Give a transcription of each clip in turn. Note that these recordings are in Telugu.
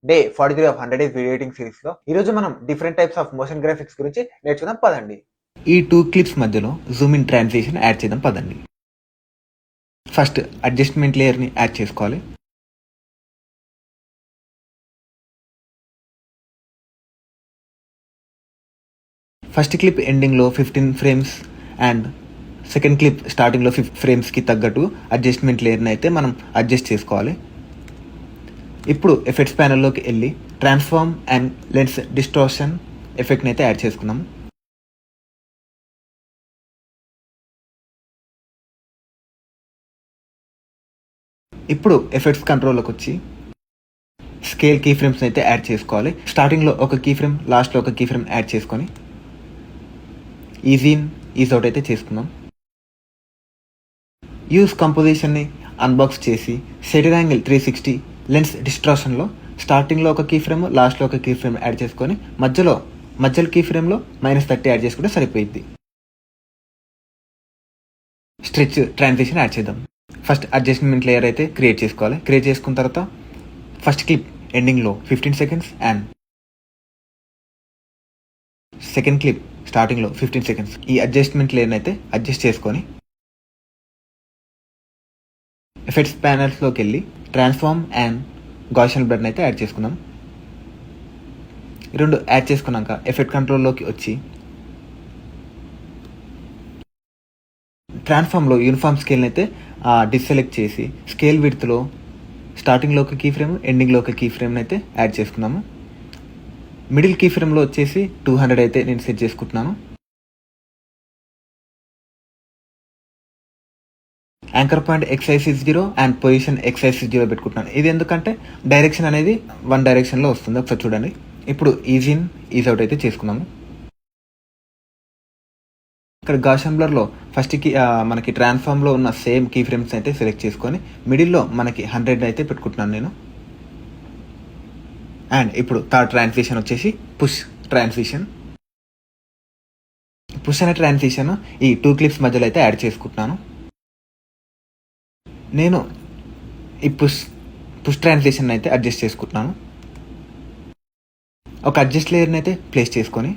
Day 43 of 100 days video editing series లో ఈ రోజు మనం different types of motion graphics గురించి నేర్చుకుందాం పదండి. ఈ 2 క్లిప్స్ మధ్యలో జూమ్ ఇన్ ట్రాన్సిషన్ యాడ్ చేద్దాం పదండి. ఫస్ట్ అడ్జస్ట్మెంట్ లేయర్ని యాడ్ చేసుకోవాలి. ఫస్ట్ క్లిప్ ఎండింగ్లో 15 ఫ్రేమ్స్ అండ్ సెకండ్ క్లిప్ స్టార్టింగ్లో 5 ఫ్రేమ్స్కి తగ్గట్టు అడ్జస్ట్మెంట్ లేయర్ని అయితే మనం అడ్జస్ట్ చేసుకోవాలి. ఇప్పుడు ఎఫెక్ట్స్ ప్యానల్లోకి వెళ్ళి ట్రాన్స్ఫార్మ్ అండ్ లెన్స్ డిస్టార్షన్ ఎఫెక్ట్ని అయితే యాడ్ చేసుకుందాం. ఇప్పుడు ఎఫెక్ట్స్ కంట్రోల్లోకి వచ్చి స్కేల్ కీ ఫ్రేమ్స్ని అయితే యాడ్ చేసుకోవాలి. స్టార్టింగ్లో ఒక కీ ఫ్రేమ్, లాస్ట్లో ఒక కీ ఫ్రేమ్ యాడ్ చేసుకొని ఈజీ ఇన్ ఈజ్ అవుట్ అయితే చేసుకుందాం. యూస్ కంపోజిషన్ని అన్బాక్స్ చేసి సెటర్ యాంగిల్ 360 లెన్స్ డిస్ట్రాక్షన్లో స్టార్టింగ్లో ఒక కీ ఫ్రేమ్, లాస్ట్లో ఒక కీ ఫ్రేమ్ యాడ్ చేసుకొని మధ్యలో కీ ఫ్రేమ్లో -30 యాడ్ చేసుకుంటే సరిపోయింది. స్ట్రెచ్ ట్రాన్సిషన్ యాడ్ చేద్దాం. ఫస్ట్ అడ్జస్ట్మెంట్ లేయర్ అయితే క్రియేట్ చేసుకోవాలి. క్రియేట్ చేసుకున్న తర్వాత ఫస్ట్ క్లిప్ ఎండింగ్లో 15 సెకండ్స్ అండ్ సెకండ్ క్లిప్ స్టార్టింగ్లో 15 సెకండ్స్ ఈ అడ్జస్ట్మెంట్ లేయర్ని అయితే అడ్జస్ట్ చేసుకొని ఎఫెక్ట్స్ ప్యానల్స్లోకి వెళ్ళి ట్రాన్స్ఫార్మ్ అండ్ గాషియన్ బ్లర్ని అయితే యాడ్ చేసుకుందాం. ఈ రెండు యాడ్ చేసుకున్నాక ఎఫెక్ట్ కంట్రోల్లోకి వచ్చి ట్రాన్స్ఫార్మ్లో యూనిఫామ్ స్కేల్ని అయితే డిసెలెక్ట్ చేసి స్కేల్ విడ్త్లో స్టార్టింగ్లో ఒక కీ ఫ్రేమ్, ఎండింగ్లో ఒక కీ ఫ్రేమ్ని అయితే యాడ్ చేసుకున్నాము. మిడిల్ కీ ఫ్రేమ్లో వచ్చేసి 200 అయితే నేను సెట్ చేసుకుంటున్నాను. Anchor point XY 0 and position XY 0 పెట్టుకుంటున్నాను. ఇది ఎందుకంటే డైరెక్షన్ అనేది వన్ డైరెక్షన్లో వస్తుంది. ఒకసారి చూడండి. ఇప్పుడు ఈజీ ఇన్ ఈజ్ అవుట్ అయితే చేసుకున్నాము. ఇక్కడ గాషియన్ బ్లర్లో ఫస్ట్కి మనకి ట్రాన్స్ఫార్మ్లో ఉన్న సేమ్ కీ ఫ్రేమ్స్ అయితే సెలెక్ట్ చేసుకొని మిడిల్లో మనకి 100 అయితే పెట్టుకుంటున్నాను నేను. అండ్ ఇప్పుడు థర్డ్ ట్రాన్సిషన్ వచ్చేసి పుష్ ట్రాన్సిషన్. పుష్ అనే ట్రాన్సిషన్ ఈ 2 క్లిప్స్ మధ్యలో అయితే యాడ్ చేసుకుంటున్నాను. నేను ఈ పుష్ ట్రాన్సిషన్ అయితే అడ్జస్ట్ చేసుకుంటున్నాను. ఒక అడ్జస్ట్ లేయర్ని అయితే ప్లేస్ చేసుకొని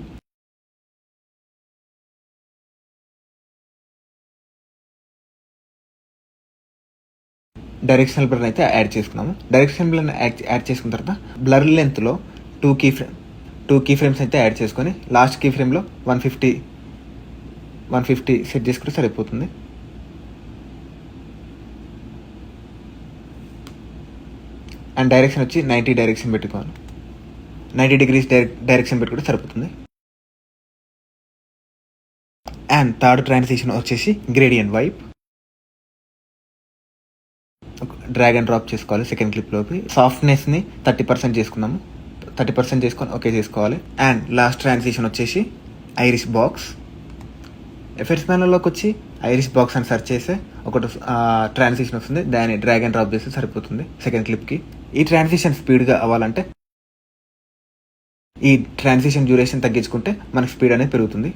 డైరెక్షనల్ బ్లర్ అయితే యాడ్ చేసుకున్నాము. డైరెక్షనల్ బ్లర్ యాడ్ చేసుకున్న తర్వాత బ్లర్ లెంత్లో 2 కీ ఫ్రేమ్స్ అయితే యాడ్ చేసుకొని లాస్ట్ కీ ఫ్రేమ్లో 150 సెట్ చేసుకుంటే సరిపోతుంది. అండ్ డైరెక్షన్ వచ్చి 90 డైరెక్షన్ పెట్టుకోవాలి. 90 డిగ్రీస్ డైరెక్షన్ పెట్టుకుంటే సరిపోతుంది. అండ్ థర్డ్ ట్రాన్సిషన్ వచ్చేసి gradient wipe. Drag and drop చేసుకోవాలి సెకండ్ క్లిప్లోకి. సాఫ్ట్నెస్ని 30% చేసుకున్నాము. 30% చేసుకొని ఓకే చేసుకోవాలి. అండ్ లాస్ట్ ట్రాన్సిషన్ వచ్చేసి ఐరిష్ బాక్స్. ఎఫెక్ట్స్ ప్యానల్లోకి వచ్చి ఐరిష్ బాక్స్ అని సెర్చ్ చేస్తే ఒకటి ట్రాన్సిషన్ వస్తుంది. దాన్ని డ్రాగ్ అండ్ డ్రాప్ చేస్తే సరిపోతుంది సెకండ్ క్లిప్కి. ఈ ట్రాన్సిషన్ స్పీడ్గా అవ్వాలంటే ఈ ట్రాన్సిషన్ డ్యూరేషన్ తగ్గించుకుంటే మనకి స్పీడ్ అనేది పెరుగుతుంది.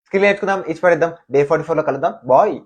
స్కిల్ నేర్చుకుందాం, ఇష్టపడేద్దాం. డే 44లో కలుద్దాం. బాయ్.